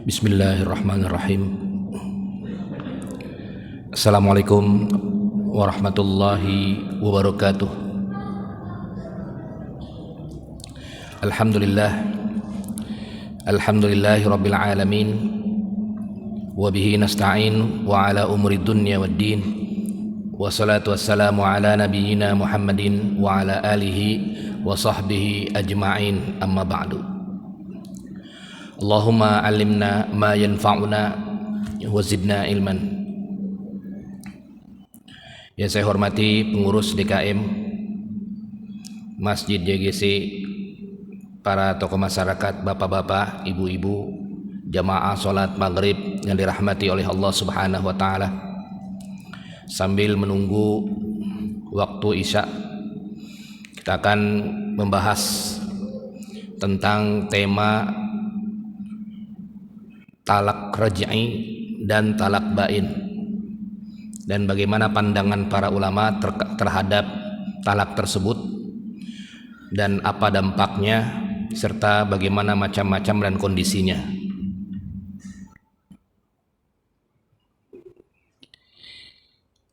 Bismillahirrahmanirrahim. Assalamualaikum warahmatullahi wabarakatuh. Alhamdulillahi rabbil alamin. Wabihi nasta'in wa ala umuri dunya waddin. Wassalatu wassalamu ala nabiyyina Muhammadin wa ala alihi wa sahbihi ajma'in, amma ba'du. Allahumma alimna ma yanfa'una wa zidna ilman. Yang saya hormati pengurus DKM Masjid JGC, para tokoh masyarakat, bapak-bapak, ibu-ibu, jamaah sholat maghrib yang dirahmati oleh Allah Subhanahu wa Ta'ala. Sambil menunggu waktu Isya, kita akan membahas tentang tema talak raj'i dan talak bain, dan bagaimana pandangan para ulama terhadap talak tersebut dan apa dampaknya serta bagaimana macam-macam dan kondisinya.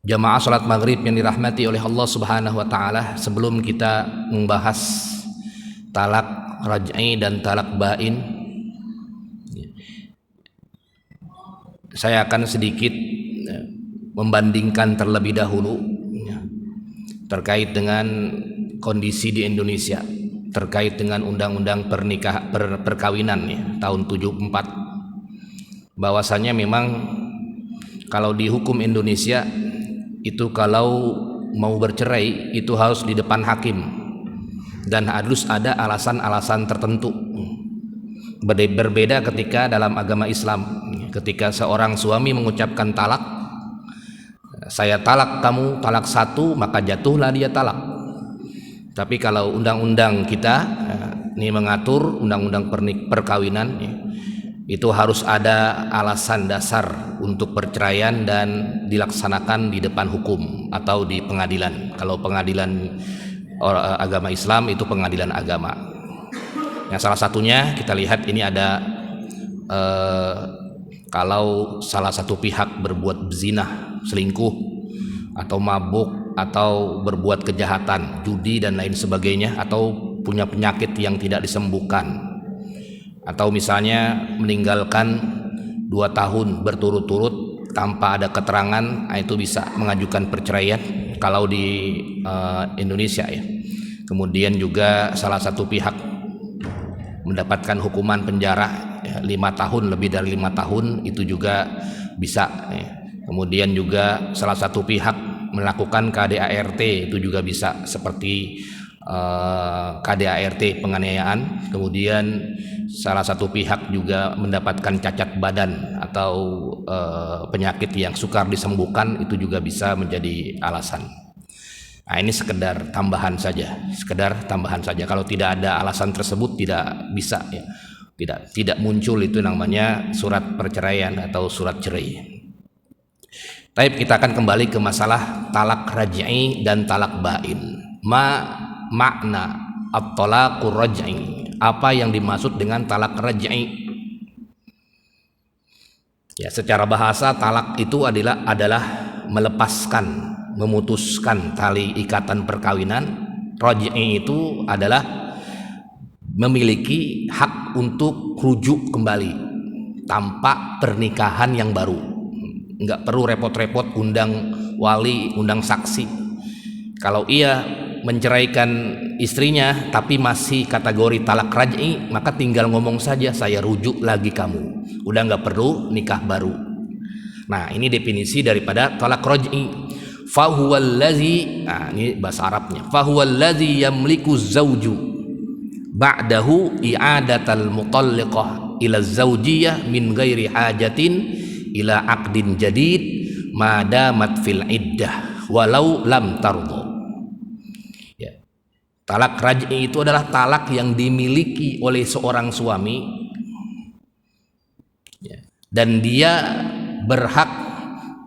Jamaah salat maghrib yang dirahmati oleh Allah Subhanahu wa Ta'ala, sebelum kita membahas talak raj'i dan talak bain, saya akan sedikit membandingkan terlebih dahulu terkait dengan kondisi di Indonesia, terkait dengan undang-undang perkawinan tahun 74. Bahwasanya memang kalau di hukum Indonesia itu kalau mau bercerai itu harus di depan hakim dan harus ada alasan-alasan tertentu. Berbeda ketika dalam agama Islam, ketika seorang suami mengucapkan talak, saya talak kamu talak satu, maka jatuhlah dia talak. Tapi kalau undang-undang kita ini mengatur undang-undang perkawinan, itu harus ada alasan dasar untuk perceraian dan dilaksanakan di depan hukum atau di pengadilan. Kalau pengadilan agama Islam itu pengadilan agama. Yang salah satunya kita lihat ini ada kalau salah satu pihak berbuat zina, selingkuh atau mabuk atau berbuat kejahatan, judi dan lain sebagainya, atau punya penyakit yang tidak disembuhkan, atau misalnya meninggalkan 2 tahun berturut-turut tanpa ada keterangan, itu bisa mengajukan perceraian kalau di Indonesia ya. Kemudian juga salah satu pihak mendapatkan hukuman penjara 5 tahun, lebih dari 5 tahun, itu juga bisa ya. Kemudian juga salah satu pihak melakukan KDART, itu juga bisa, seperti KDART penganiayaan. Kemudian salah satu pihak juga mendapatkan cacat badan atau penyakit yang sukar disembuhkan, itu juga bisa menjadi alasan. Nah, ini sekedar tambahan saja, Kalau tidak ada alasan tersebut tidak bisa ya. Tidak muncul itu namanya surat perceraian atau surat cerai. Tapi kita akan kembali ke masalah talak raj'i dan talak bain. Makna at-talaqur raj'i. Apa yang dimaksud dengan talak raj'i? Ya, secara bahasa talak itu adalah melepaskan, memutuskan tali ikatan perkawinan. Raj'i itu adalah memiliki hak untuk rujuk kembali tanpa pernikahan yang baru. Enggak perlu repot-repot undang wali, undang saksi. Kalau ia menceraikan istrinya tapi masih kategori talak raj'i, maka tinggal ngomong saja, saya rujuk lagi kamu. Udah enggak perlu nikah baru. Nah, ini definisi daripada talak raj'i. Fahuwallazi, nah ini bahasa Arabnya, fahuwallazi yamliku zauju ba'dahu i'adatal mutalliqah ila zaujiyah min ghairi hajatin ila aqdin jadid madamat fil iddah walau lam tardo. Ya. Talak raj'i itu adalah talak yang dimiliki oleh seorang suami ya, dan dia berhak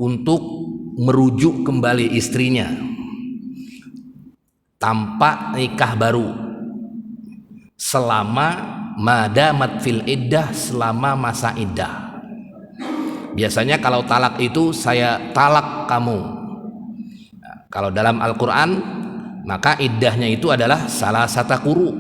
untuk merujuk kembali istrinya tanpa nikah baru selama madamat fil iddah, selama masa iddah. Biasanya kalau talak itu saya talak kamu. Nah, kalau dalam Al-Quran maka iddahnya itu adalah salasata quru.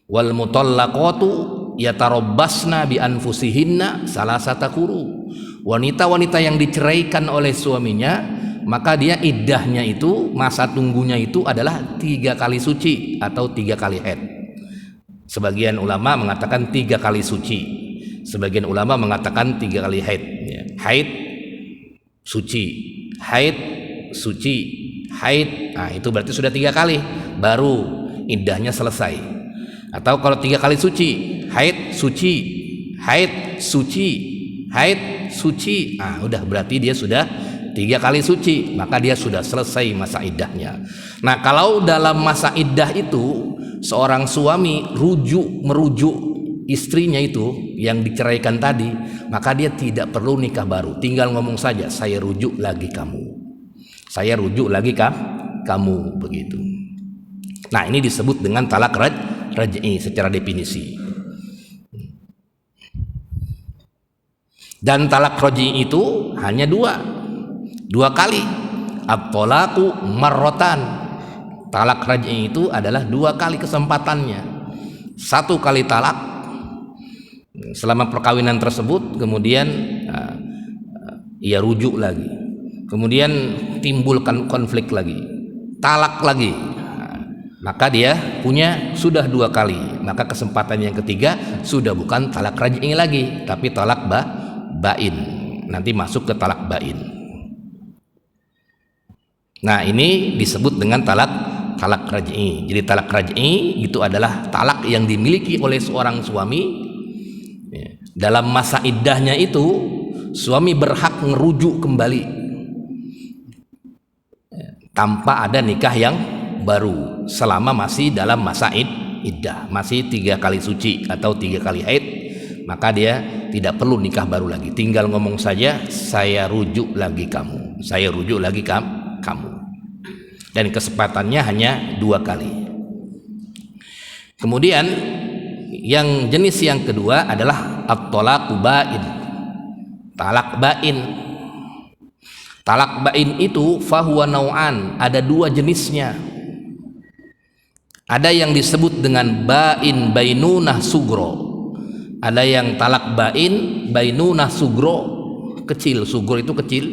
Wal mutallaqatu yatarabbasna bi anfusihinna salasata quru. Wanita-wanita yang diceraikan oleh suaminya, maka dia iddahnya itu, masa tunggunya itu adalah 3 kali suci atau 3 kali haid. Sebagian ulama mengatakan 3 kali suci, sebagian ulama mengatakan 3 kali haid. Haid, suci, haid, suci, haid. Nah, itu berarti sudah 3 kali, baru iddahnya selesai. Atau kalau 3 kali suci, haid, suci, haid, suci, haid, suci. Nah, udah berarti dia sudah 3 kali suci, maka dia sudah selesai masa iddahnya. Nah, kalau dalam masa iddah itu seorang suami merujuk istrinya itu yang diceraikan tadi, maka dia tidak perlu nikah baru, tinggal ngomong saja, saya rujuk lagi kamu, saya rujuk lagi kamu, begitu. Nah, ini disebut dengan talak raj'i secara definisi. Dan talak raj'i itu hanya dua kali. At-talaqu marratan. Talak raj'i itu adalah 2 kali kesempatannya. 1 kali talak selama perkawinan tersebut, kemudian ia rujuk lagi, kemudian timbulkan konflik lagi, talak lagi, maka dia punya sudah 2 kali. Maka kesempatan yang ketiga sudah bukan talak raj'i lagi, tapi talak bain. Nanti masuk ke talak bain. Nah, ini disebut dengan talak raj'i. Jadi talak raj'i itu adalah talak yang dimiliki oleh seorang suami. Dalam masa iddahnya itu suami berhak merujuk kembali tanpa ada nikah yang baru selama masih dalam masa iddah, masih 3 kali suci atau 3 kali haid, maka dia tidak perlu nikah baru lagi, tinggal ngomong saja, saya rujuk lagi kamu, saya rujuk lagi kamu. Dan kesempatannya hanya 2 kali. Kemudian yang jenis yang kedua adalah at-talaqu bain. Talak bain. Talak bain itu fahuwa nau'an, ada 2 jenisnya. Ada yang disebut dengan bain bainunah sugro. Ada yang talak bain bainunah sugro, kecil, sugro itu kecil.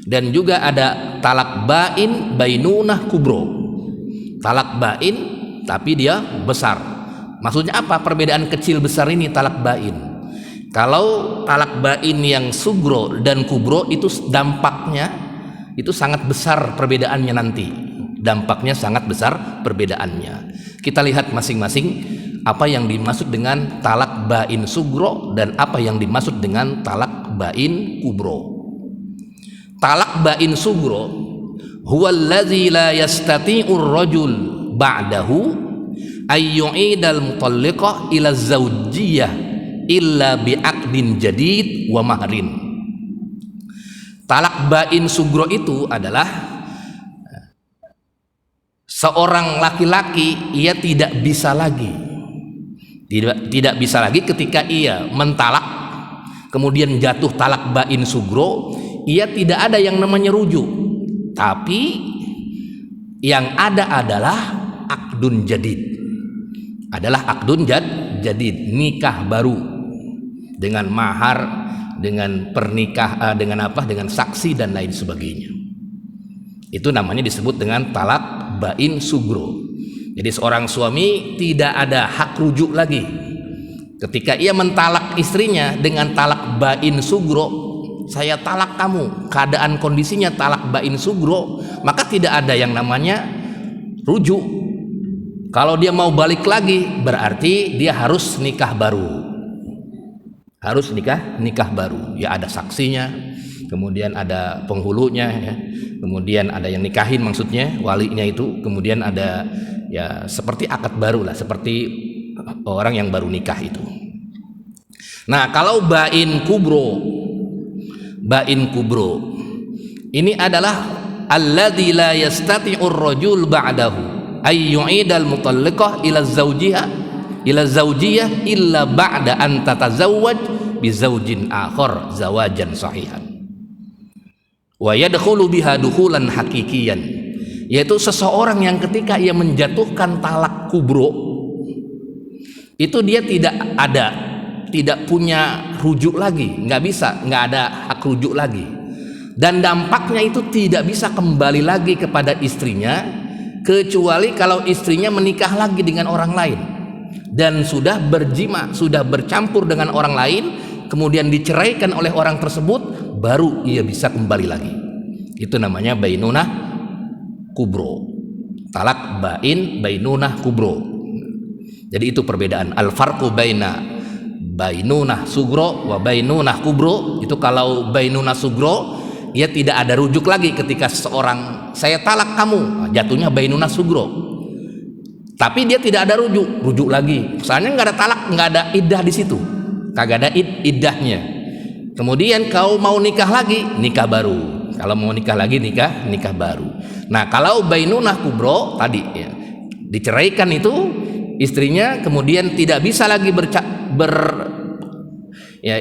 Dan juga ada talak bain bainunah kubro. Talak bain tapi dia besar. Maksudnya apa perbedaan kecil besar ini talak bain? Kalau talak bain yang sugro dan kubro itu dampaknya itu sangat besar perbedaannya nanti. Dampaknya sangat besar perbedaannya. Kita lihat masing-masing apa yang dimaksud dengan talak bain sugro dan apa yang dimaksud dengan talak bain kubro. Talak bain sugro huwallazi la yastati'ur rajul ba'dahu ayyu'idal mutalliqah ila zawjiyah illa bi'aqdin jadid wa mahrin. Talak bain sugro itu adalah seorang laki-laki ia tidak bisa lagi ketika ia mentalak kemudian jatuh talak bain sugro, ia tidak ada yang namanya rujuk, tapi yang ada adalah akdun jadid. Adalah akdun jadid, nikah baru dengan mahar, dengan pernikahan, dengan saksi dan lain sebagainya. Itu namanya disebut dengan talak bain sugro. Jadi seorang suami tidak ada hak rujuk lagi ketika ia mentalak istrinya dengan talak bain sugro. Saya talak kamu, keadaan kondisinya talak bain sugro, maka tidak ada yang namanya rujuk. Kalau dia mau balik lagi berarti dia harus nikah baru, harus nikah baru. Ya ada saksinya, kemudian ada penghulunya, ya. Kemudian ada yang nikahin, maksudnya walinya itu, kemudian ada ya seperti akad baru lah, seperti orang yang baru nikah itu. Nah, kalau bain kubro ini adalah alladzi la yastati'ur rajul ba'dahu ay yu'idal mutalliqah ila zawjiha ila zaujiyah illa ba'da an tatazawwaj bi zaujin akhar zawajan sahihan. Wa yadkhulu biha dukhulan hakikiyan, yaitu seseorang yang ketika ia menjatuhkan talak kubro itu dia tidak punya rujuk lagi, nggak ada hak rujuk lagi, dan dampaknya itu tidak bisa kembali lagi kepada istrinya kecuali kalau istrinya menikah lagi dengan orang lain dan sudah berjima, sudah bercampur dengan orang lain, kemudian diceraikan oleh orang tersebut, baru ia bisa kembali lagi. Itu namanya bainunah kubro, talak bain, bainunah kubro. Jadi itu perbedaan al-farqu baina bainunah sugro wa bainunah kubro. Itu kalau bainunah sugro, ia tidak ada rujuk lagi ketika seseorang saya talak kamu, jatuhnya bainunah sugro. Tapi dia tidak ada rujuk lagi. Soalnya nggak ada talak, nggak ada iddah di situ, kagak ada iddahnya. Kemudian kau mau nikah lagi, nikah baru. Kalau mau nikah lagi, nikah baru. Nah, kalau bainunah kubro tadi ya, diceraikan itu istrinya, kemudian tidak bisa lagi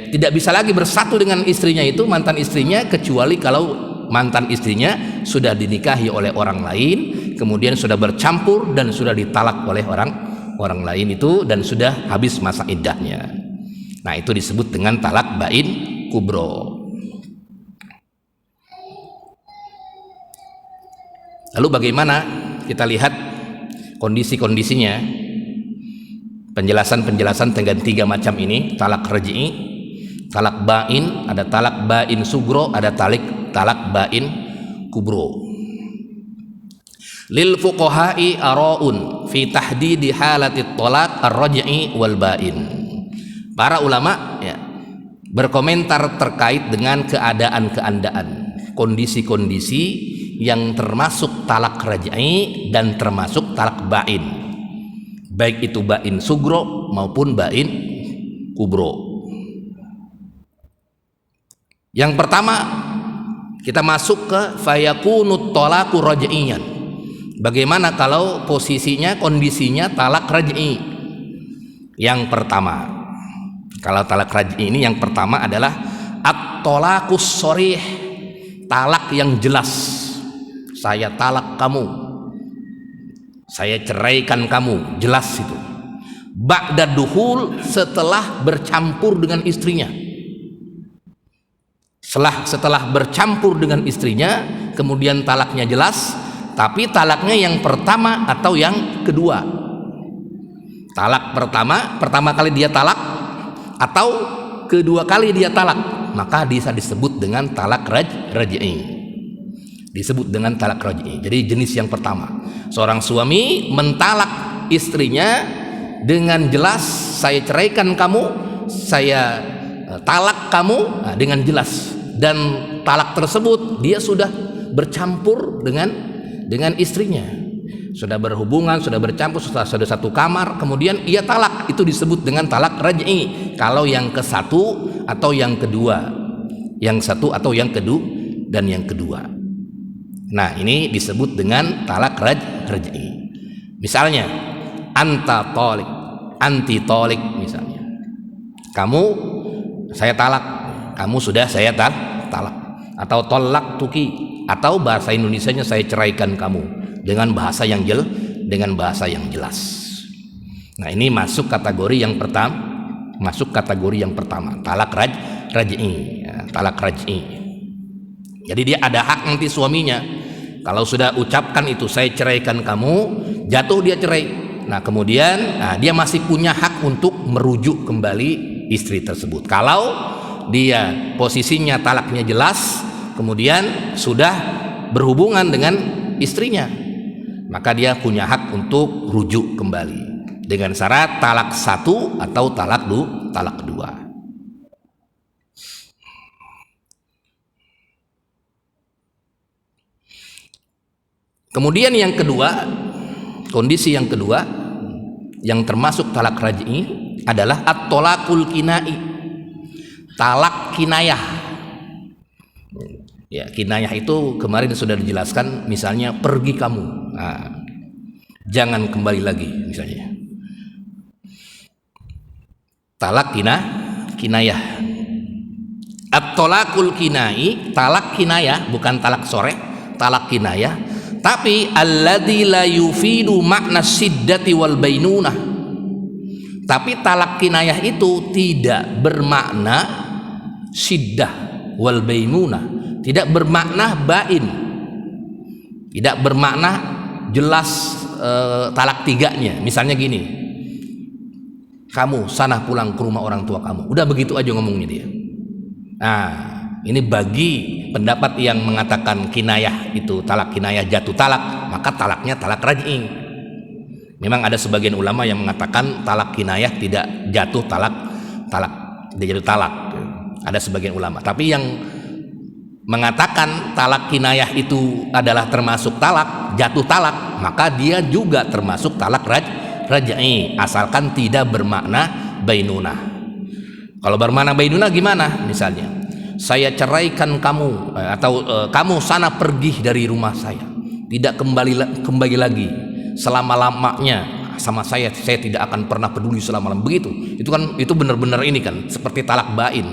tidak bisa lagi bersatu dengan istrinya itu, mantan istrinya, kecuali kalau mantan istrinya sudah dinikahi oleh orang lain, kemudian sudah bercampur dan sudah ditalak oleh orang lain itu, dan sudah habis masa iddahnya. Nah, itu disebut dengan talak bain kubro. Lalu bagaimana kita lihat kondisi-kondisinya, penjelasan dengan 3 macam ini, talak raj'i, talak bain, ada talak bain sugro, ada talak bain kubro. Lil fuqaha'i araun fi tahdidi halati talak ar-raj'i wal bain. Para ulama ya berkomentar terkait dengan keadaan-keadaan, kondisi-kondisi yang termasuk talak raj'i dan termasuk talak bain, baik itu bain sugro maupun bain kubro. Yang pertama, kita masuk ke fayakunut talaqu raj'iyan. Bagaimana kalau posisinya, kondisinya talak raj'i? Yang pertama, kalau talak raj'i ini yang pertama adalah at-talaqus sharih, talak yang jelas. Saya talak kamu, saya ceraikan kamu, jelas itu. Ba'da duhul, setelah bercampur dengan istrinya. Setelah bercampur dengan istrinya, kemudian talaknya jelas, tapi talaknya yang pertama atau yang kedua. Talak pertama kali dia talak, atau kedua kali dia talak, maka bisa disebut dengan talak raj'i. Disebut dengan talak raj'i. Jadi jenis yang pertama, seorang suami mentalak istrinya dengan jelas, saya ceraikan kamu, saya talak kamu, dengan jelas. Dan talak tersebut dia sudah bercampur dengan istrinya, sudah berhubungan, sudah bercampur, sudah satu kamar, kemudian ia talak, itu disebut dengan talak raj'i. Kalau yang ke satu atau yang kedua, yang satu atau yang kedua dan yang kedua. Nah, ini disebut dengan talak raj'i. Misalnya anta talik, anti talik, misalnya kamu saya talak, kamu sudah saya talak, atau tolak tuki, atau bahasa Indonesianya saya ceraikan kamu, dengan bahasa yang jelas. Nah, ini masuk kategori yang pertama, talak raj'i, talak raj'i. Jadi dia ada hak nanti suaminya, kalau sudah ucapkan itu saya ceraikan kamu, jatuh dia cerai. Nah, kemudian dia masih punya hak untuk merujuk kembali istri tersebut. Kalau dia posisinya talaknya jelas, kemudian sudah berhubungan dengan istrinya, maka dia punya hak untuk rujuk kembali dengan syarat talak satu atau talak dua. Kemudian yang kedua, kondisi yang kedua yang termasuk talak raj'i adalah at-talaqul kinai, talak kinayah. Ya, kinayah itu kemarin sudah dijelaskan, misalnya pergi kamu, jangan kembali lagi misalnya. talak kinayah. At-talaqul kinai, talak kinayah, bukan talak sore, talak kinayah. Tapi alladzi la yufidu makna siddati wal bainunah. Tapi talak kinayah itu tidak bermakna siddah wal bainunah, tidak bermakna bain, tidak bermakna jelas talak tiganya. Misalnya gini, kamu sana pulang ke rumah orang tua kamu, udah begitu aja ngomongnya dia. Nah, ini bagi pendapat yang mengatakan kinayah itu talak kinayah jatuh talak, maka talaknya talak raj'i. Memang ada sebagian ulama yang mengatakan talak kinayah tidak jatuh talak, tidak jatuh talak. Ada sebagian ulama, tapi yang mengatakan talak kinayah itu adalah termasuk talak, jatuh talak, maka dia juga termasuk talak raj'i, asalkan tidak bermakna bainunah. Kalau bermakna bainunah gimana? Misalnya, saya ceraikan kamu, atau kamu sana pergi dari rumah saya, tidak kembali lagi selama-lamanya sama saya tidak akan pernah peduli selama-lamanya. Begitu. Itu benar-benar ini kan seperti talak bain,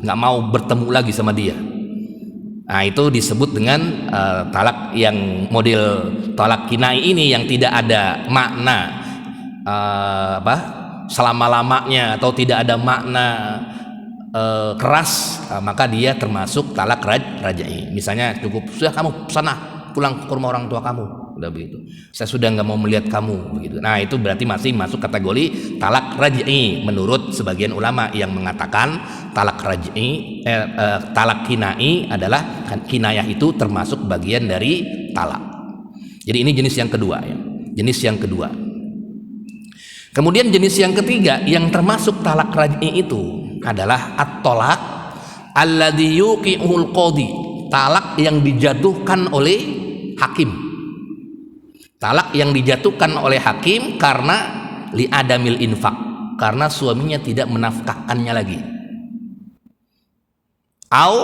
nggak mau bertemu lagi sama dia. Nah, itu disebut dengan talak yang model talak kinai ini, yang tidak ada makna selama-lamanya atau tidak ada makna keras, maka dia termasuk talak raj'i. Misalnya cukup sudah kamu sana pulang ke rumah orang tua kamu, udah begitu. Saya sudah nggak mau melihat kamu, begitu. Nah, itu berarti masih masuk kategori talak raj'i menurut sebagian ulama yang mengatakan talak raj'i, talak kinai adalah kinayah itu termasuk bagian dari talak. Jadi ini jenis yang kedua ya. Jenis yang kedua. Kemudian jenis yang ketiga yang termasuk talak raj'i itu adalah at-talaq alladzi yuqi'ul qadhi, talak yang dijatuhkan oleh hakim. Talak yang dijatuhkan oleh hakim karena li adamil infaq, karena suaminya tidak menafkahkannya lagi. Au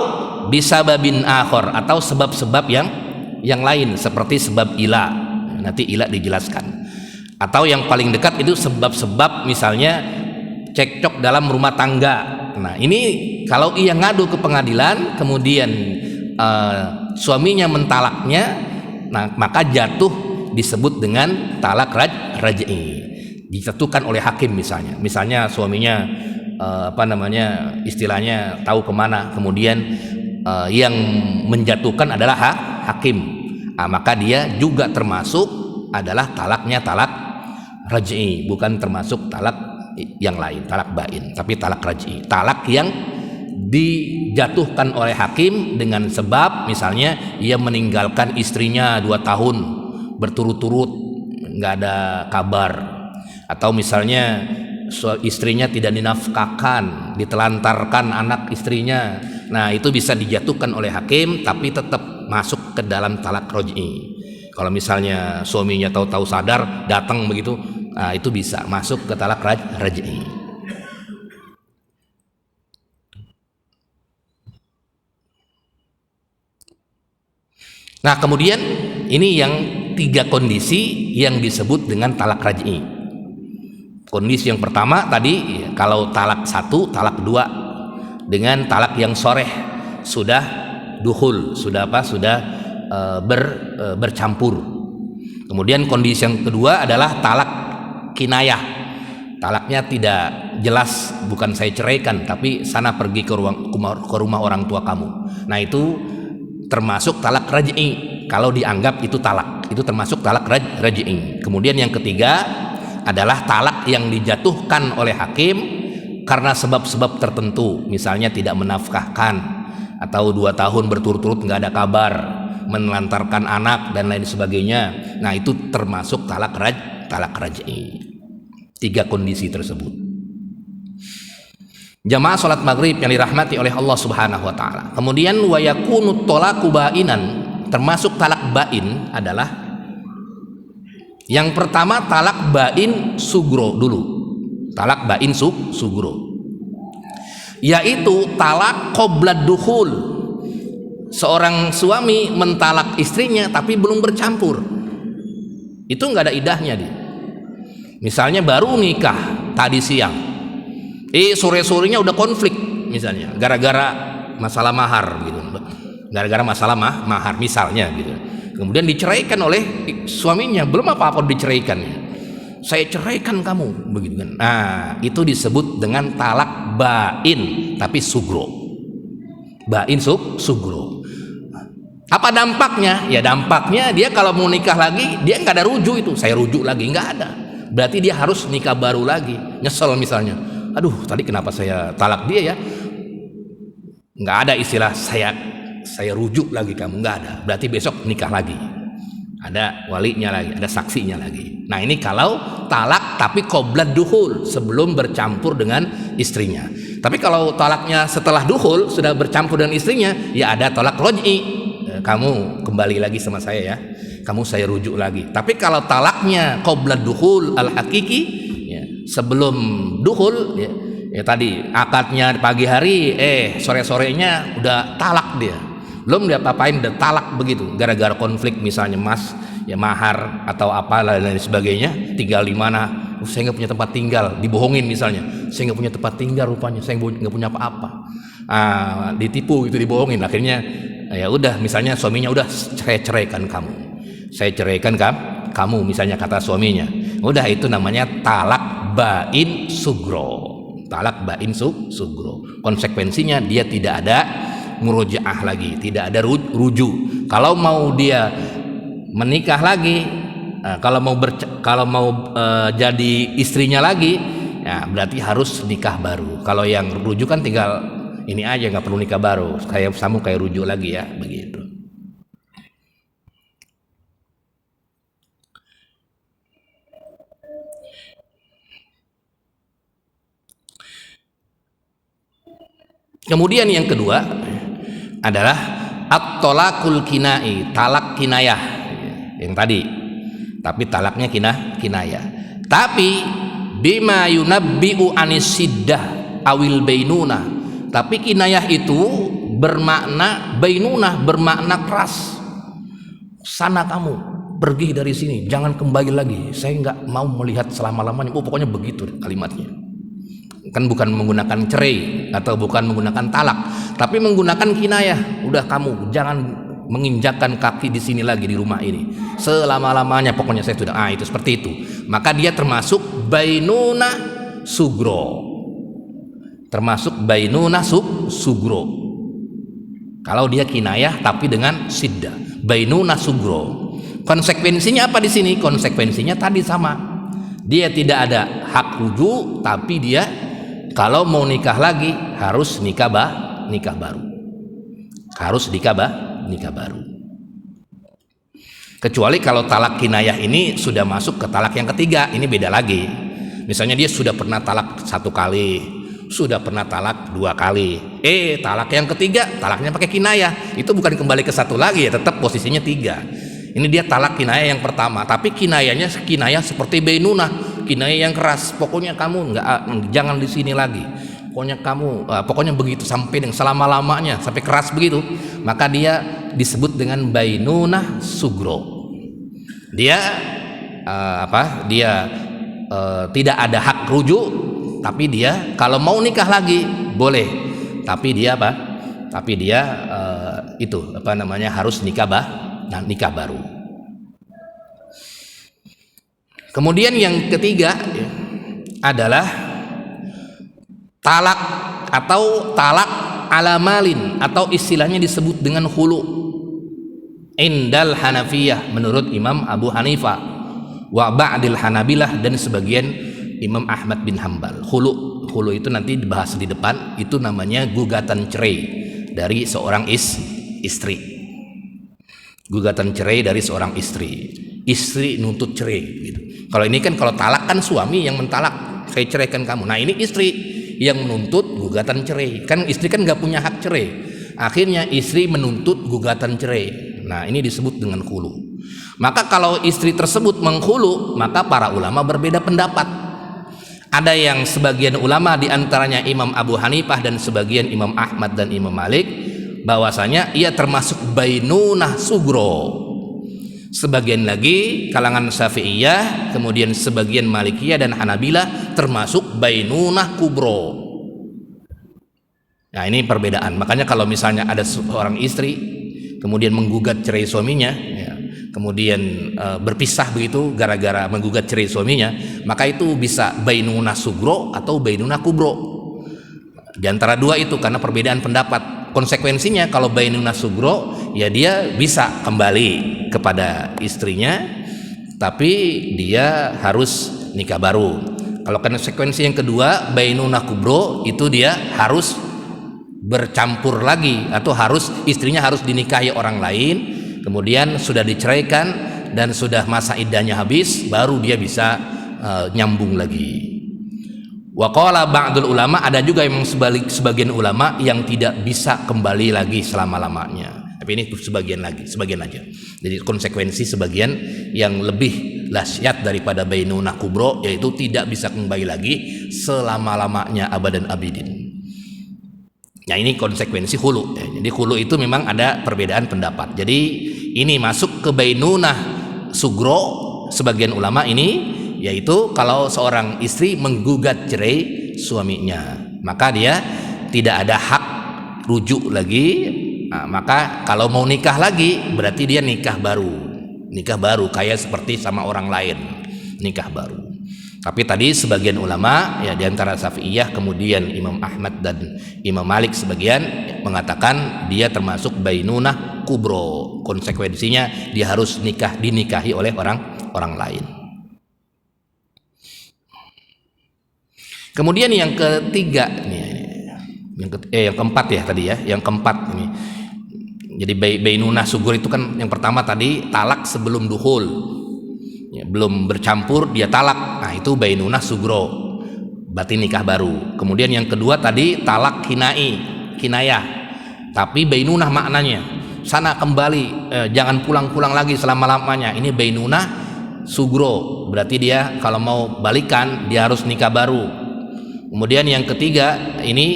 bisababin akhar, atau sebab-sebab yang lain seperti sebab ila. Nanti ila dijelaskan. Atau yang paling dekat itu sebab-sebab misalnya cekcok dalam rumah tangga. Nah, ini kalau ia ngadu ke pengadilan kemudian suaminya mentalaknya, nah maka jatuh disebut dengan talak raj'i, dijatuhkan oleh hakim. Misalnya suaminya istilahnya tahu kemana, kemudian yang menjatuhkan adalah hakim, nah, maka dia juga termasuk adalah talaknya talak raj'i, bukan termasuk talak yang lain, talak bain, tapi talak raj'i, talak yang dijatuhkan oleh hakim dengan sebab misalnya ia meninggalkan istrinya 2 tahun berturut-turut, nggak ada kabar, atau misalnya istrinya tidak dinafkahkan, ditelantarkan anak istrinya. Nah, itu bisa dijatuhkan oleh hakim tapi tetap masuk ke dalam talak raj'i. Kalau misalnya suaminya tahu-tahu sadar datang begitu, nah itu bisa masuk ke talak raj'i. Nah, kemudian ini yang 3 kondisi yang disebut dengan talak raj'i. Kondisi yang pertama tadi, kalau talak 1, talak 2 dengan talak yang soreh, sudah dukhul, sudah bercampur. Kemudian kondisi yang kedua adalah talak kinayah, talaknya tidak jelas, bukan saya ceraikan tapi sana pergi ke rumah orang tua kamu. Nah, itu termasuk talak raj'i. Kalau dianggap itu talak, itu termasuk talak raj'i. Kemudian yang ketiga adalah talak yang dijatuhkan oleh hakim karena sebab-sebab tertentu, misalnya tidak menafkahkan atau 2 tahun berturut-turut nggak ada kabar, menelantarkan anak dan lain sebagainya. Nah, itu termasuk talak raj'i. 3 kondisi tersebut. Jamaah salat maghrib yang dirahmati oleh Allah Subhanahu wa taala. Kemudian wa yakunu talaqu bainan, termasuk talak bain adalah yang pertama talak bain sugro dulu. Talak bain sugro. Yaitu talak qoblad dukhul. Seorang suami mentalak istrinya tapi belum bercampur, itu nggak ada idahnya dia. Misalnya baru nikah tadi siang, Sore-sorenya udah konflik misalnya gara-gara masalah mahar gitu, gara-gara masalah mahar misalnya gitu, kemudian diceraikan oleh suaminya, belum apa-apa diceraikan, saya ceraikan kamu begitu kan. Nah, itu disebut dengan talak bain tapi sugro. Bain sugro. Apa dampaknya? Ya dampaknya dia kalau mau nikah lagi dia nggak ada rujuk, itu saya rujuk lagi nggak ada. Berarti dia harus nikah baru lagi. Nyesel misalnya, aduh tadi kenapa saya talak dia ya? Nggak ada istilah saya rujuk lagi kamu, nggak ada. Berarti besok nikah lagi. Ada walinya lagi, ada saksinya lagi. Nah ini kalau talak tapi qoblad duhul, sebelum bercampur dengan istrinya. Tapi kalau talaknya setelah duhul sudah bercampur dengan istrinya, ya ada talak roj'i. Kamu kembali lagi sama saya ya, kamu saya rujuk lagi. Tapi kalau talaknya qoblad duhul al hakiki, ya, sebelum duhul, ya tadi akadnya pagi hari, sore-sorenya udah talak dia. Belum dia apa-apain udah talak begitu, gara-gara konflik misalnya mas ya mahar atau apa dan sebagainya, tinggal di mana, saya nggak punya tempat tinggal, dibohongin misalnya, saya nggak punya tempat tinggal rupanya, saya nggak punya apa-apa, ditipu itu, dibohongin, akhirnya ya udah misalnya suaminya udah saya ceraikan kamu misalnya kata suaminya, udah itu namanya talak bain sugro. Talak bain sugro, konsekuensinya dia tidak ada murojaah lagi, tidak ada rujuk. Kalau mau dia menikah lagi, kalau mau jadi istrinya lagi, ya berarti harus nikah baru. Kalau yang rujuk kan tinggal ini aja, nggak perlu nikah baru, kayak rujuk lagi ya begitu. Kemudian yang kedua adalah at-talaqul kinai, talak kinayah yang tadi, tapi talaknya kinayah. Tapi bima yunabbi'u anis siddah awil bainunah. Tapi kinayah itu bermakna bainunah, bermakna keras. Sana kamu, pergi dari sini, jangan kembali lagi. Saya nggak mau melihat selama-lamanya. Pokoknya begitu kalimatnya. Kan bukan menggunakan cerai atau bukan menggunakan talak, tapi menggunakan kinayah. Udah kamu jangan menginjakkan kaki di sini lagi, di rumah ini selama-lamanya. Pokoknya saya sudah. Itu seperti itu. Maka dia termasuk bainunah sugro. Termasuk bainunah sugro. Kalau dia kinayah tapi dengan siddah, bainunah sugro. Konsekuensinya apa di sini? Konsekuensinya tadi sama. Dia tidak ada hak rujuk, tapi dia kalau mau nikah lagi harus nikah baru. Harus nikah baru. Kecuali kalau talak kinayah ini sudah masuk ke talak yang ketiga, ini beda lagi. Misalnya dia sudah pernah talak 1 kali, sudah pernah talak 2 kali, talak yang ketiga talaknya pakai kinayah, itu bukan kembali ke 1 lagi ya, tetap posisinya 3. Ini dia talak kinayah yang pertama, tapi kinayahnya kinayah seperti bainunah, kinayah yang keras. Pokoknya kamu jangan di sini lagi, pokoknya begitu sampai dengan selama-lamanya, sampai keras begitu. Maka dia disebut dengan bainunah sugro. Dia tidak ada hak rujuk, tapi dia kalau mau nikah lagi boleh, tapi dia harus nikah baru. Kemudian yang ketiga adalah talak atau talak ala malin, atau istilahnya disebut dengan khulu indal Hanafiyah menurut Imam Abu Hanifah, wa ba'dil Hanabilah dan sebagian Imam Ahmad bin Hambal. Khulu itu nanti dibahas di depan, itu namanya gugatan cerai dari seorang istri. Gugatan cerai dari seorang istri nuntut cerai gitu. Kalau ini kan, kalau talak kan suami yang mentalak, saya ceraikan kamu. Nah ini istri yang menuntut gugatan cerai, kan istri kan nggak punya hak cerai, akhirnya istri menuntut gugatan cerai. Nah ini disebut dengan khulu. Maka kalau istri tersebut menghulu, maka para ulama berbeda pendapat. Ada yang sebagian ulama diantaranya Imam Abu Hanifah dan sebagian Imam Ahmad dan Imam Malik, bahwasanya ia termasuk bainunah sugro. Sebagian lagi kalangan Syafi'iyah, kemudian sebagian Malikiyah dan Hanabilah termasuk bainunah kubro. Nah, ini perbedaan. Makanya kalau misalnya ada seorang istri kemudian menggugat cerai suaminya, ya, kemudian berpisah begitu gara-gara menggugat cerai suaminya, maka itu bisa bainunah sugro atau bainunah kubro. Di antara dua itu karena perbedaan pendapat. Konsekuensinya kalau bainunah sugro, ya dia bisa kembali kepada istrinya, tapi dia harus nikah baru. Kalau konsekuensi yang kedua bainunah kubro, itu dia harus bercampur lagi, atau istrinya harus dinikahi orang lain, kemudian sudah diceraikan dan sudah masa iddahnya habis, baru dia bisa nyambung lagi. Wa qala ba'dul ulama, ada juga yang sebagian ulama yang tidak bisa kembali lagi selama-lamanya. Tapi ini sebagian aja. Jadi konsekuensi sebagian yang lebih dahsyat daripada bainunah kubro, yaitu tidak bisa kembali lagi selama-lamanya abadan abidin. Nah, ini konsekuensi hulu. Jadi hulu itu memang ada perbedaan pendapat. Jadi ini masuk ke bainunah sugro sebagian ulama ini, yaitu kalau seorang istri menggugat cerai suaminya, maka dia tidak ada hak rujuk lagi. Nah, maka kalau mau nikah lagi berarti dia nikah baru kayak seperti sama orang lain, nikah baru. Tapi tadi sebagian ulama, ya diantara Syafi'iyah, kemudian Imam Ahmad dan Imam Malik sebagian mengatakan dia termasuk bainunah kubro. Konsekuensinya dia harus dinikahi oleh orang lain. Kemudian yang ketiga yang keempat ya tadi ya, yang keempat ini. Jadi bainunah sugro itu kan yang pertama tadi talak sebelum duhul, ya, belum bercampur dia talak. Nah, itu bainunah sugro, berarti nikah baru. Kemudian yang kedua tadi talak kinayah, tapi bainunah maknanya sana kembali, jangan pulang-pulang lagi selama-lamanya. Ini bainunah sugro, berarti dia kalau mau balikan dia harus nikah baru. Kemudian yang ketiga ini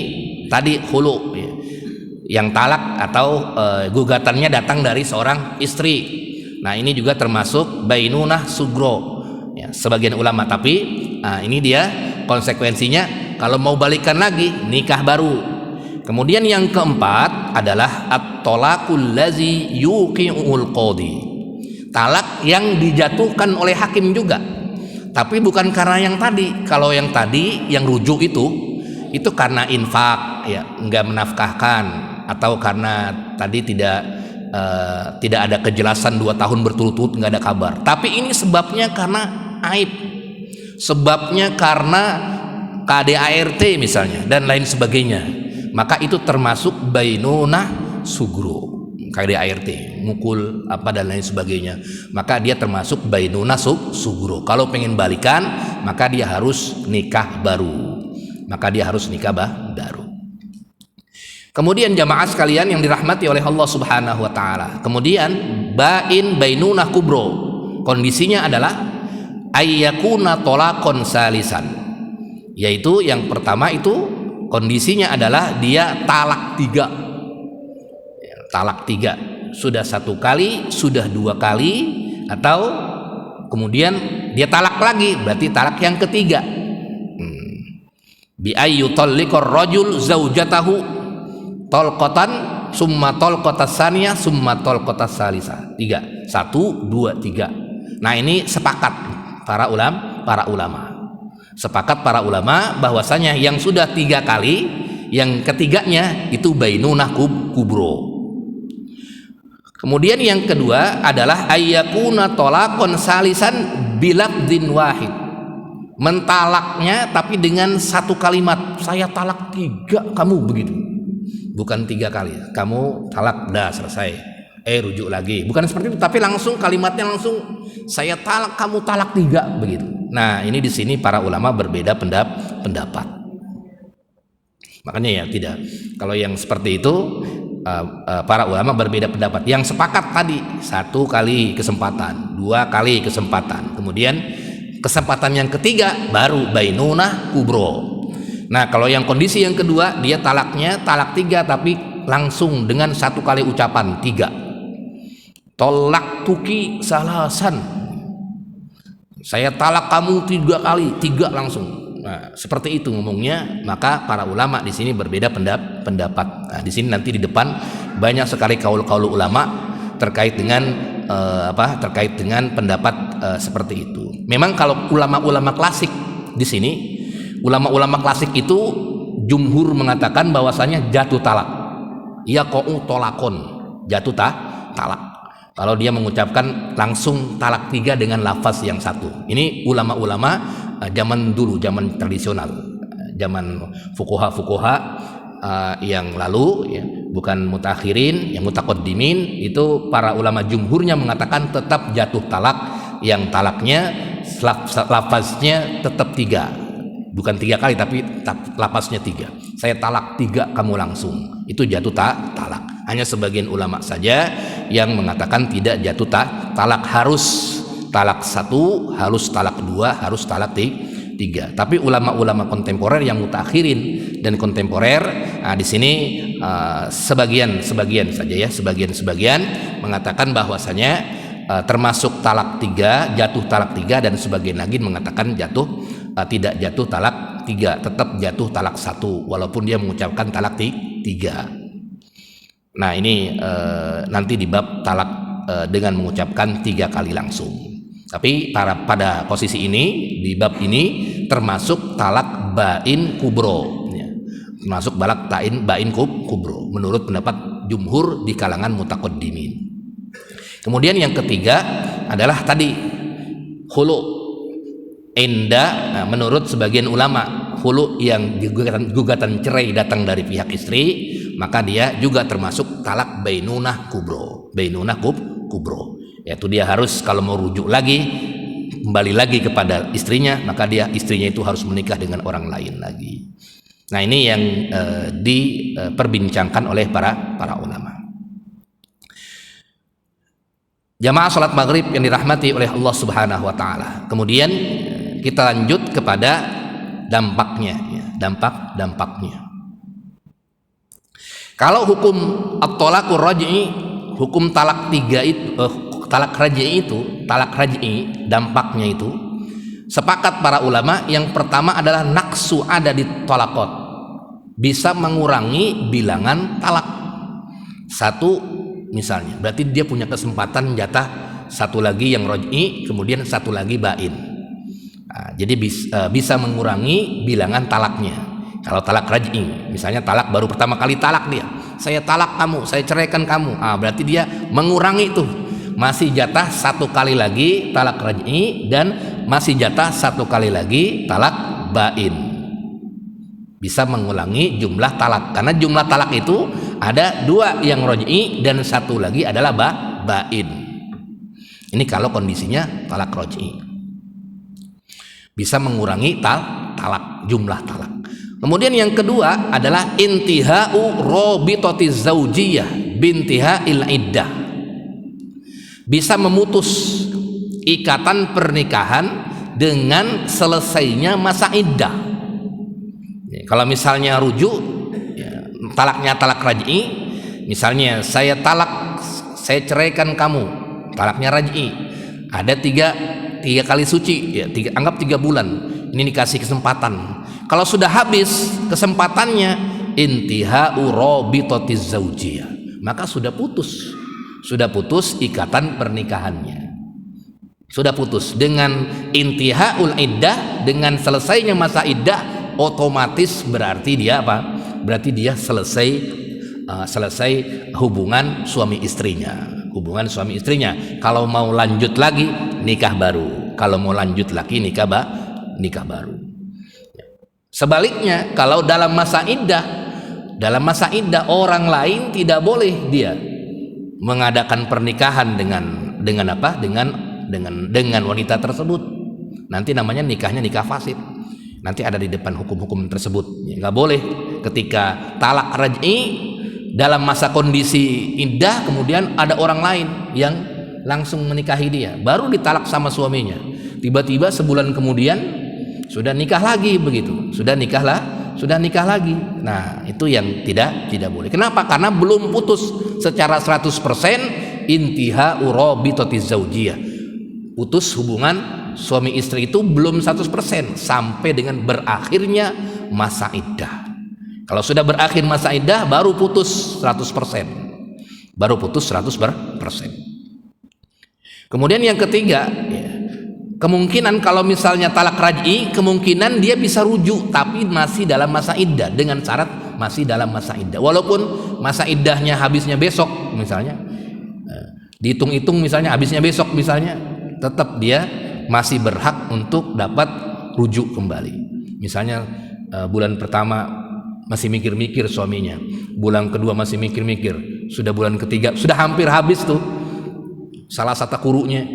tadi hulu, ya, yang talak atau gugatannya datang dari seorang istri. Nah, ini juga termasuk bainunah sugro, ya, sebagian ulama. Tapi ini dia konsekuensinya kalau mau balikan lagi nikah baru. Kemudian yang keempat adalah at-talaqul ladzi yuqi'ul qadhi, talak yang dijatuhkan oleh hakim juga, tapi bukan karena yang tadi. Kalau yang tadi yang rujuk itu karena infak, ya, enggak menafkahkan, atau karena tadi tidak ada kejelasan 2 tahun berturut-turut enggak ada kabar. Tapi ini sebabnya karena aib, sebabnya karena KDART misalnya dan lain sebagainya, maka itu termasuk bainunah sugro. KDART, mukul apa dan lain sebagainya, maka dia termasuk bainunah sugro. Kalau pengen balikan, maka dia harus nikah baru. Kemudian jamaah sekalian yang dirahmati oleh Allah Subhanahu wa taala, kemudian bainunah kubro, kondisinya adalah ayyakuna tolakon salisan, yaitu yang pertama itu kondisinya adalah dia talak 3, sudah 1 kali, sudah 2 kali, atau kemudian dia talak lagi, berarti talak yang ketiga. Bi ayyutalliqar rajul zaujatahu talqatan summa talqatas saniyah summa talqatas salisah. 3, 1, 2, 3. Nah, ini sepakat para ulama. Sepakat para ulama bahwasanya yang sudah 3 kali, yang ketiganya itu bainunah kubro. Kemudian yang kedua adalah ayyakuna tolakon salisan bilafdin wahid, mentalaknya tapi dengan 1 kalimat, saya talak 3 kamu, begitu. Bukan 3 kali, kamu talak dah selesai, rujuk lagi, bukan seperti itu, tapi langsung kalimatnya langsung, saya talak kamu talak 3, begitu. Nah, ini di sini para ulama berbeda pendapat. Makanya ya tidak, kalau yang seperti itu para ulama berbeda pendapat. Yang sepakat tadi 1 kali kesempatan, 2 kali kesempatan, kemudian kesempatan yang ketiga baru bainunah kubro. Nah, kalau yang kondisi yang kedua, dia talaknya talak 3 tapi langsung dengan 1 kali ucapan 3, tolak tuki salasan, saya talak kamu 3 kali, 3 langsung. Nah, seperti itu ngomongnya. Maka para ulama di sini berbeda pendapat. Nah, di sini nanti di depan banyak sekali kaul-kaul ulama terkait dengan terkait dengan pendapat seperti itu. Memang kalau ulama-ulama klasik di sini, ulama-ulama klasik itu jumhur mengatakan bahwasanya jatuh talak. Ya qau tolakon, jatuh talak. Kalau dia mengucapkan langsung talak 3 dengan lafaz yang satu. Ini ulama-ulama zaman dulu, zaman tradisional, zaman fuqaha yang lalu, ya, bukan mutakhirin, yang mutakodimin. Itu para ulama jumhurnya mengatakan tetap jatuh talak, yang talaknya lafaznya tetap 3, bukan 3 kali tapi lafaznya 3. Saya talak 3 kamu langsung, itu jatuh talak. Hanya sebagian ulama saja yang mengatakan tidak jatuh talak, harus talak 1, harus talak 2, harus talak 3. Tapi ulama-ulama kontemporer yang mutakhirin dan kontemporer, di sini sebagian saja ya, sebagian mengatakan bahwasanya termasuk talak 3, jatuh talak 3, dan sebagian lagi mengatakan tidak jatuh talak 3, tetap jatuh talak 1 walaupun dia mengucapkan talak 3. Nah, ini nanti di bab talak dengan mengucapkan 3 kali langsung. Tapi pada posisi ini, di bab ini termasuk talak bain kubro, ya. Termasuk balak bain kubro menurut pendapat jumhur di kalangan mutakodimin. Kemudian yang ketiga adalah tadi khulu inda. Menurut sebagian ulama, khulu yang gugatan cerai datang dari pihak istri, maka dia juga termasuk talak bainunah kubro. Yaitu dia harus, kalau mau rujuk lagi, kembali lagi kepada istrinya, maka istrinya itu harus menikah dengan orang lain lagi. Nah, ini yang diperbincangkan oleh para ulama. Jamaah salat maghrib yang dirahmati oleh Allah Subhanahu wa taala. Kemudian kita lanjut kepada dampaknya, ya, dampaknya. Kalau hukum at-talaqur raj'i, hukum talak 3 itu, talak raj'i dampaknya itu, sepakat para ulama yang pertama adalah naqsu adadi talaqat, bisa mengurangi bilangan talak. 1 misalnya, berarti dia punya kesempatan jatah 1 lagi yang raj'i, kemudian 1 lagi bain. Nah, jadi bisa mengurangi bilangan talaknya. Kalau talak raj'i, misalnya talak baru pertama kali talak dia, saya talak kamu, saya ceraikan kamu, berarti dia mengurangi itu, masih jatah 1 kali lagi talak raj'i, dan masih jatah 1 kali lagi talak bain. Bisa mengulangi jumlah talak, karena jumlah talak itu ada 2 yang raj'i dan 1 lagi adalah bain. Ini kalau kondisinya talak raj'i, bisa mengurangi talak, jumlah talak. Kemudian yang kedua adalah intihau robitotiz zaujiyah bintiha'il iddah, bisa memutus ikatan pernikahan dengan selesainya masa iddah. Kalau misalnya rujuk, ya, talaknya talak raj'i, misalnya saya ceraikan kamu, talaknya raj'i, ada 3 kali suci, ya, anggap 3 bulan, ini dikasih kesempatan. Kalau sudah habis kesempatannya, intihau robitotiz zaujiyah, maka sudah putus ikatan pernikahannya, sudah putus. Dengan intihaul iddah, dengan selesainya masa iddah, otomatis berarti dia apa? Berarti dia selesai hubungan suami istrinya. Kalau mau lanjut lagi, nikah baru. Kalau mau lanjut lagi, nikah baru. Sebaliknya, kalau dalam masa iddah orang lain tidak boleh dia mengadakan pernikahan dengan wanita tersebut. Nanti namanya nikah fasid. Nanti ada di depan hukum-hukum tersebut. Nggak boleh ketika talak raj'i dalam masa kondisi iddah, kemudian ada orang lain yang langsung menikahi dia, baru ditalak sama suaminya, tiba-tiba sebulan kemudian sudah nikah lagi, begitu, sudah nikah lagi. Nah, itu yang tidak boleh. Kenapa? Karena belum putus secara 100% intiha urabitatiz zaujiyah. Putus hubungan suami istri itu belum 100% sampai dengan berakhirnya masa iddah. Kalau sudah berakhir masa iddah baru putus 100%. Baru putus 100%. Kemudian yang ketiga, kemungkinan kalau misalnya talak raj'i, kemungkinan dia bisa rujuk tapi masih dalam masa iddah, dengan syarat masih dalam masa iddah. Walaupun masa iddahnya habisnya besok misalnya, dihitung-hitung misalnya habisnya besok misalnya, tetap dia masih berhak untuk dapat rujuk kembali. Misalnya bulan pertama masih mikir-mikir suaminya, bulan kedua masih mikir-mikir, sudah bulan ketiga sudah hampir habis tuh salah satu kurunya,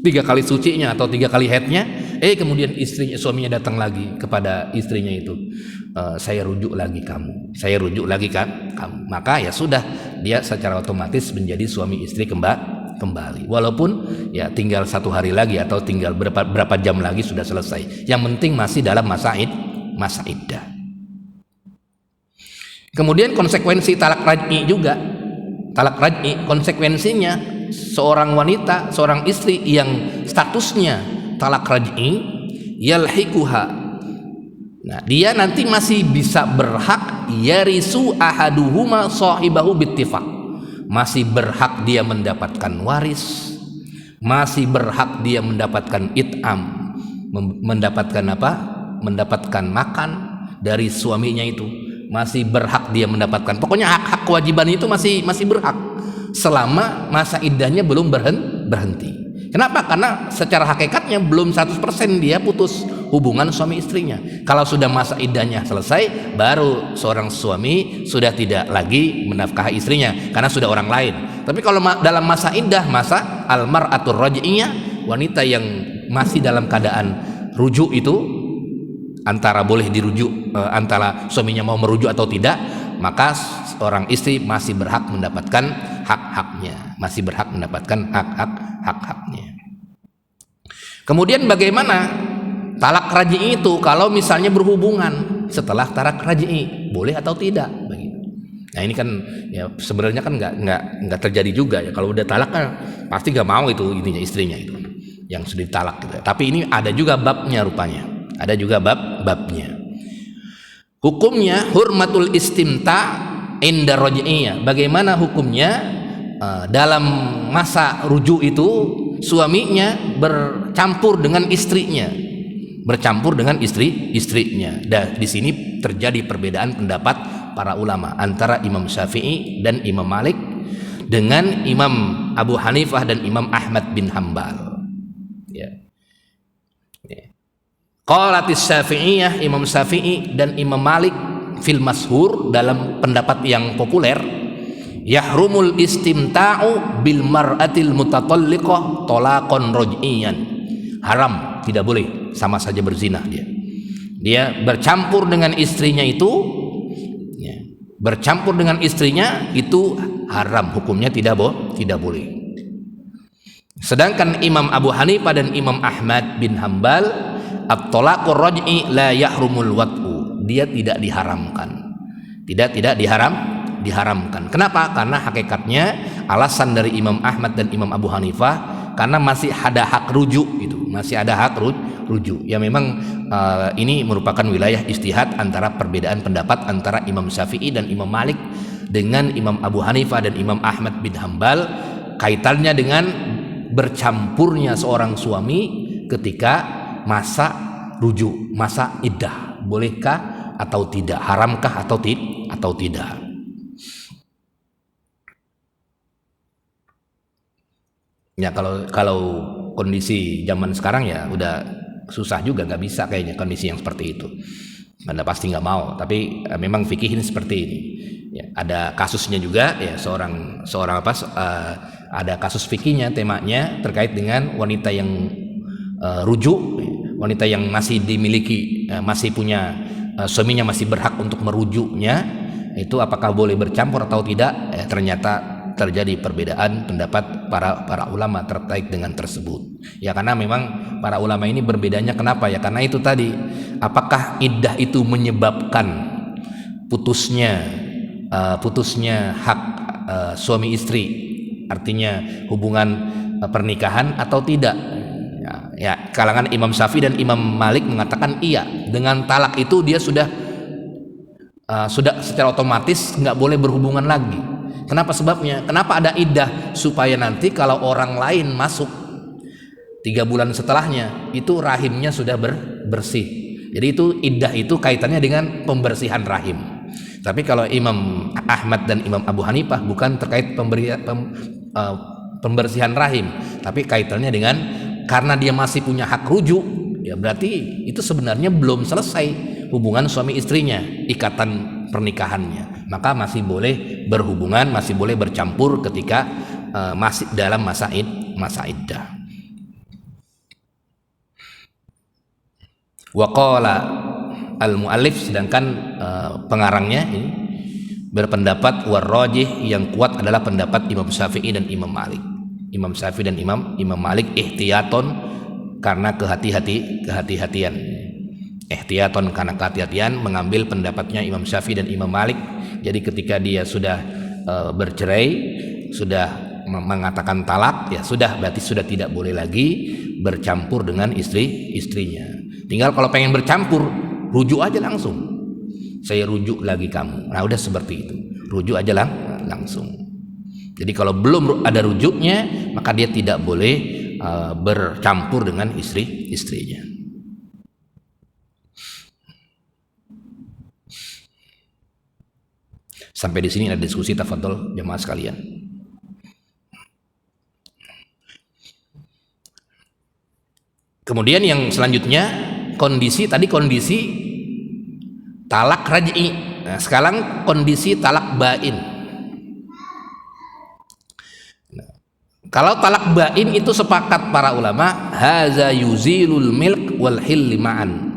3 kali sucinya atau 3 kali haidnya, kemudian suaminya datang lagi kepada istrinya itu, saya rujuk lagi kamu, saya rujuk lagi kan kamu, maka ya sudah, dia secara otomatis menjadi suami istri kembali, walaupun ya tinggal 1 hari lagi atau tinggal berapa jam lagi sudah selesai, yang penting masih dalam masa iddah. Kemudian konsekuensi talak raj'i juga, talak raj'i konsekuensinya seorang wanita, seorang istri yang statusnya talak raj'i, yalhiquha, nah dia nanti masih bisa berhak yarisu ahaduhuma sahibahu bittifaq, masih berhak dia mendapatkan waris, masih berhak dia mendapatkan it'am, mendapatkan apa? Mendapatkan makan dari suaminya itu, masih berhak dia mendapatkan, pokoknya hak-hak kewajiban itu masih berhak selama masa iddahnya belum berhenti. Kenapa? Karena secara hakikatnya belum 100% dia putus hubungan suami istrinya. Kalau sudah masa iddahnya selesai, baru seorang suami sudah tidak lagi menafkahi istrinya karena sudah orang lain. Tapi kalau dalam masa iddah, masa almar'atur raj'iyah, wanita yang masih dalam keadaan rujuk itu, antara boleh dirujuk, antara suaminya mau merujuk atau tidak, maka seorang istri masih berhak mendapatkan hak-haknya, masih berhak mendapatkan hak-haknya. Kemudian bagaimana talak raj'i itu kalau misalnya berhubungan setelah talak raj'i, boleh atau tidak begitu. Nah ini kan ya sebenarnya kan nggak terjadi juga ya, kalau udah talak kan pasti nggak mau itu ininya istrinya itu yang sudah ditalak gitu. Tapi ini ada juga babnya rupanya. Ada juga babnya. Hukumnya hurmatul istimta inda raj'iyah. Bagaimana hukumnya dalam masa rujuk itu suaminya bercampur dengan istrinya, bercampur dengan istrinya. Dan di sini terjadi perbedaan pendapat para ulama antara Imam Syafi'i dan Imam Malik dengan Imam Abu Hanifah dan Imam Ahmad bin Hambal. Ya. Qalatis Syafi'iyah, Imam Syafi'i dan Imam Malik fil mashhur, dalam pendapat yang populer, yahrumul istimta'u bil mar'atil mutatalliqah talaqan raj'iyan. Haram, tidak boleh, sama saja berzina dia. Dia bercampur dengan istrinya itu, ya, bercampur dengan istrinya itu haram, hukumnya tidak boleh. Sedangkan Imam Abu Hanifah dan Imam Ahmad bin Hambal, at-talaqur raj'i la yahrumul wat'u, dia tidak diharamkan. Tidak diharamkan. Kenapa? Karena hakikatnya alasan dari Imam Ahmad dan Imam Abu Hanifah karena masih ada hak rujuk itu, masih ada hak rujuk. Ya memang ini merupakan wilayah ijtihad antara perbedaan pendapat antara Imam Syafi'i dan Imam Malik dengan Imam Abu Hanifah dan Imam Ahmad bin Hambal, kaitannya dengan bercampurnya seorang suami ketika masa rujuk, masa iddah, bolehkah atau tidak, haramkah atau tidak. Ya kalau kondisi zaman sekarang ya udah susah juga, nggak bisa kayaknya kondisi yang seperti itu. Anda pasti nggak mau, tapi memang fikih ini seperti ini. Ya, ada kasusnya juga ya, seorang ada kasus fikihnya, temanya terkait dengan wanita yang rujuk, wanita yang masih dimiliki, masih punya suaminya masih berhak untuk merujuknya, itu apakah boleh bercampur atau tidak? Ternyata terjadi perbedaan pendapat para ulama terkait dengan tersebut. Ya karena memang para ulama ini berbedanya kenapa ya? Karena itu tadi, apakah iddah itu menyebabkan putusnya hak suami istri artinya hubungan pernikahan atau tidak. Ya, kalangan Imam Syafi'i dan Imam Malik mengatakan iya, dengan talak itu dia sudah secara otomatis nggak boleh berhubungan lagi. Kenapa sebabnya? Kenapa ada iddah? Supaya nanti kalau orang lain masuk 3 bulan setelahnya itu rahimnya sudah bersih. Jadi itu iddah itu kaitannya dengan pembersihan rahim. Tapi kalau Imam Ahmad dan Imam Abu Hanifah bukan terkait pembersihan rahim, tapi kaitannya dengan karena dia masih punya hak rujuk, ya berarti itu sebenarnya belum selesai hubungan suami istrinya, ikatan pernikahannya, maka masih boleh berhubungan, masih boleh bercampur ketika masih dalam masa iddah. Waqala al-muallif, sedangkan pengarangnya ini berpendapat warrajih, yang kuat adalah pendapat Imam Syafi'i dan Imam Malik. Imam Syafi'i dan Imam Malik ihtiyaton karena kehati-hatian. Ihtiyaton karena kehati-hatian mengambil pendapatnya Imam Syafi'i dan Imam Malik. Jadi ketika dia sudah bercerai, sudah mengatakan talak, ya sudah, berarti sudah tidak boleh lagi bercampur dengan istrinya. Tinggal kalau pengen bercampur, rujuk aja langsung. Saya rujuk lagi kamu. Nah, udah seperti itu. Rujuk aja langsung. Jadi kalau belum ada rujuknya, maka dia tidak boleh bercampur dengan istrinya. Sampai di sini ada diskusi, tafadhol jemaah sekalian. Kemudian yang selanjutnya kondisi talak raj'i. Nah, sekarang kondisi talak bain. Kalau talak bain itu sepakat para ulama, haza yuzilul milk wal hilli ma'an.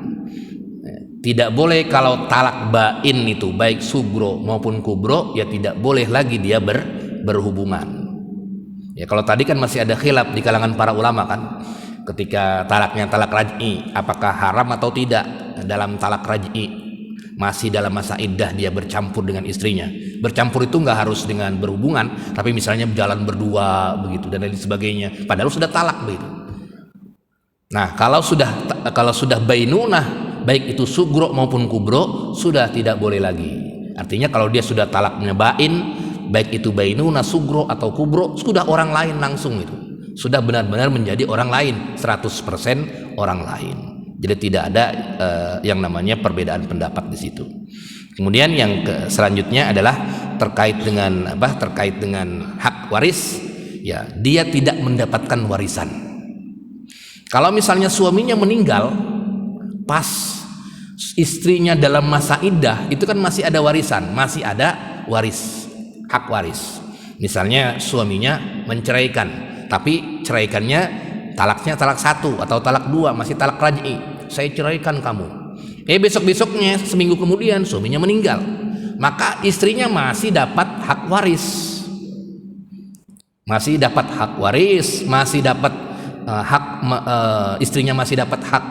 Tidak boleh kalau talak bain itu baik sugro maupun kubro, ya tidak boleh lagi dia berhubungan. Ya kalau tadi kan masih ada khilaf di kalangan para ulama kan, ketika talaknya talak raj'i, apakah haram atau tidak dalam talak raj'i? Masih dalam masa iddah dia bercampur dengan istrinya. Bercampur itu nggak harus dengan berhubungan, tapi misalnya jalan berdua begitu dan lain sebagainya. Padahal sudah talak begitu. Nah, kalau sudah bainunah, baik itu sugro maupun kubro, sudah tidak boleh lagi. Artinya kalau dia sudah talaknya bain, baik itu bainunah, sugro atau kubro, sudah orang lain langsung itu. Sudah benar-benar menjadi orang lain, 100% orang lain. Jadi tidak ada yang namanya perbedaan pendapat di situ. Kemudian yang selanjutnya adalah terkait dengan hak waris. Ya, dia tidak mendapatkan warisan. Kalau misalnya suaminya meninggal pas istrinya dalam masa iddah, itu kan masih ada warisan, masih ada hak waris. Misalnya suaminya menceraikan, tapi ceraikannya talaknya talak 1 atau talak 2, masih talak raj'i, saya ceraikan kamu. Besok-besoknya, seminggu kemudian suaminya meninggal, maka istrinya masih dapat hak waris, masih dapat istrinya masih dapat hak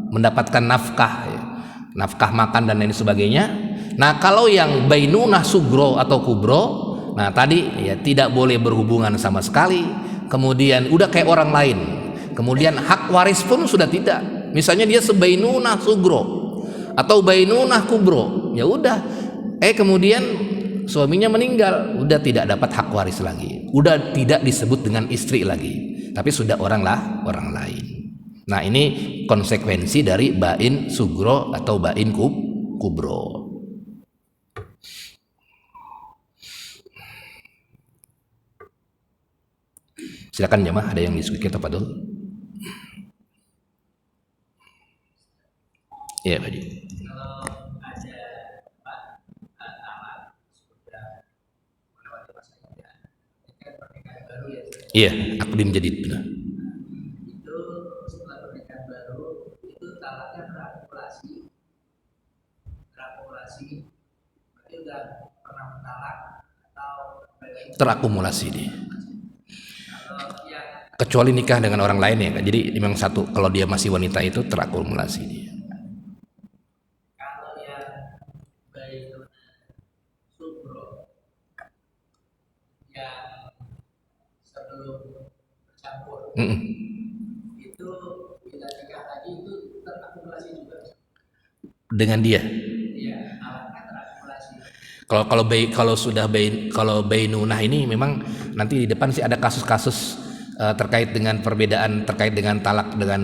mendapatkan nafkah makan dan lain sebagainya. Nah, kalau yang bainunah sugro atau kubro, nah tadi ya tidak boleh berhubungan sama sekali. Kemudian udah kayak orang lain. Kemudian hak waris pun sudah tidak. Misalnya dia sebainunah sugro atau bainunah kubro, ya udah. Kemudian suaminya meninggal, udah tidak dapat hak waris lagi. Udah tidak disebut dengan istri lagi, tapi sudah orang lain. Nah, ini konsekuensi dari bain sugro atau bain kubro. Silakan jemaah, ada yang diskusi kita Pak Dul? Iya, Pak Haji. Iya, akdim jadid. Benar. Itu setelah pernikahan baru itu talaknya terakumulasi, berarti udah pernah talak atau terakumulasi dia. Kecuali nikah dengan orang lain ya, jadi memang satu. Kalau dia masih wanita itu terakumulasi dia. Kalau yang baik sugro Mm-mm. itu bila nikah lagi itu terakumulasi juga. Dengan dia. Iya, talaknya terakumulasi. Kalau bainunah ini memang nanti di depan sih ada kasus-kasus terkait dengan perbedaan terkait dengan talak dengan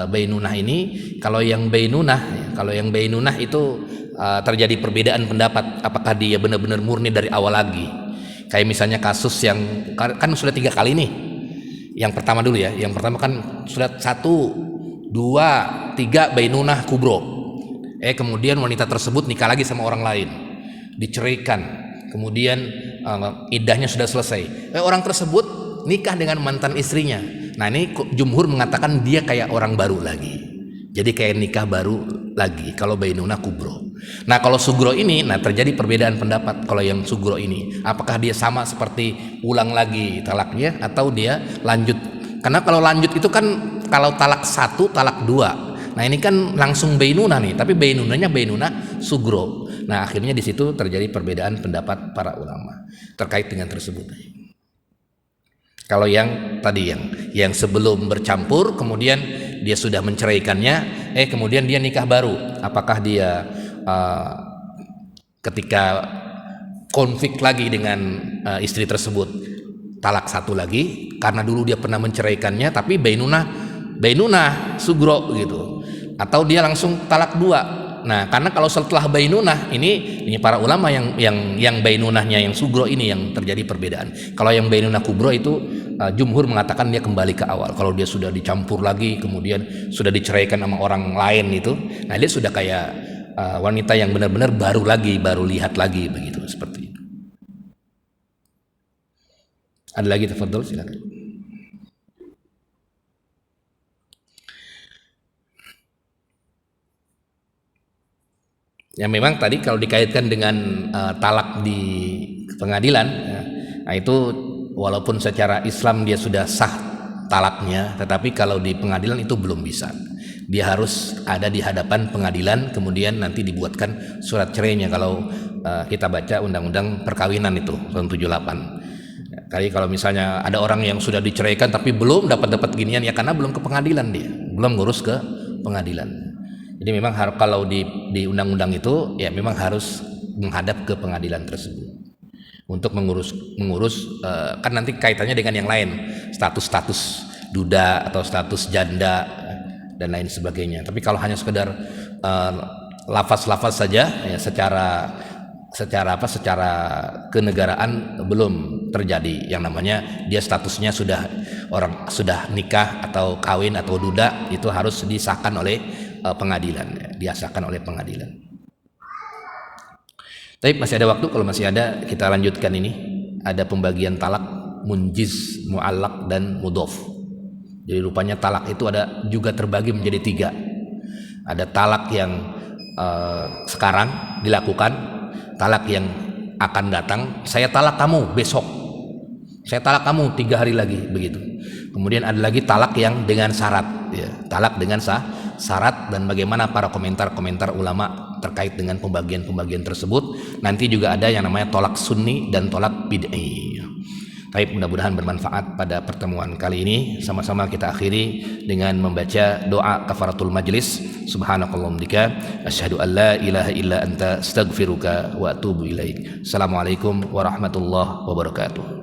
bainunah ini. Kalau yang bainunah itu terjadi perbedaan pendapat apakah dia benar-benar murni dari awal lagi. Kayak misalnya kasus yang kan sudah 3 kali nih. Yang pertama dulu ya. Yang pertama kan sudah 1, 2, 3 bainunah kubro. Kemudian wanita tersebut nikah lagi sama orang lain, diceraikan, kemudian iddahnya sudah selesai. Orang tersebut nikah dengan mantan istrinya. Nah ini jumhur mengatakan dia kayak orang baru lagi, jadi kayak nikah baru lagi kalau bainunah kubro. Nah kalau sugro ini, nah terjadi perbedaan pendapat. Kalau yang sugro ini, apakah dia sama seperti ulang lagi talaknya atau dia lanjut? Karena kalau lanjut itu kan kalau talak 1, talak 2. Nah ini kan langsung bainunah nih, tapi bainunahnya bainunah sugro. Nah akhirnya di situ terjadi perbedaan pendapat para ulama terkait dengan tersebut. Kalau yang tadi yang sebelum bercampur kemudian dia sudah menceraikannya, kemudian dia nikah baru, apakah dia ketika konflik lagi dengan istri tersebut talak 1 lagi karena dulu dia pernah menceraikannya, tapi bainunah sugro gitu, atau dia langsung talak 2. Nah karena kalau setelah bainunah ini para ulama yang bainunahnya yang sugro ini yang terjadi perbedaan. Kalau yang bainunah kubro itu jumhur mengatakan dia kembali ke awal. Kalau dia sudah dicampur lagi kemudian sudah diceraikan sama orang lain itu, nah dia sudah kayak wanita yang benar-benar baru lihat lagi begitu, seperti itu. Ada lagi, tafadhol, silakan. Ya memang tadi kalau dikaitkan dengan talak di pengadilan, nah itu walaupun secara Islam dia sudah sah talaknya, tetapi kalau di pengadilan itu belum bisa. Dia harus ada di hadapan pengadilan, kemudian nanti dibuatkan surat cerainya. Kalau kita baca undang-undang perkawinan itu tahun 78. Kali kalau misalnya ada orang yang sudah diceraikan tapi belum dapat ginian, ya karena belum ke pengadilan, dia belum ngurus ke pengadilan. Jadi memang kalau di undang-undang itu ya memang harus menghadap ke pengadilan tersebut untuk mengurus kan nanti kaitannya dengan yang lain, status duda atau status janda dan lain sebagainya. Tapi kalau hanya sekedar lafaz-lafaz saja ya secara kenegaraan belum terjadi yang namanya dia statusnya sudah nikah atau kawin atau duda, itu harus disahkan oleh pengadilan, diasahkan oleh pengadilan. Tapi masih ada waktu, kalau masih ada kita lanjutkan ini. Ada pembagian talak munjiz, mu'allaq dan mudhof. Jadi rupanya talak itu ada juga terbagi menjadi 3. Ada talak yang sekarang dilakukan, talak yang akan datang, saya talak kamu besok, saya talak kamu 3 hari lagi, begitu. Kemudian ada lagi talak yang dengan syarat, ya, talak dengan syarat, dan bagaimana para komentar ulama terkait dengan pembagian tersebut. Nanti juga ada yang namanya tolak sunni dan tolak bid'i. Baik, mudah-mudahan bermanfaat pada pertemuan kali ini. Sama-sama kita akhiri dengan membaca doa kafaratul majlis. Subhanakallahumma bika asyhadu an la ilaha illa anta astaghfiruka wa atubu ilaik. Assalamualaikum warahmatullahi wabarakatuh.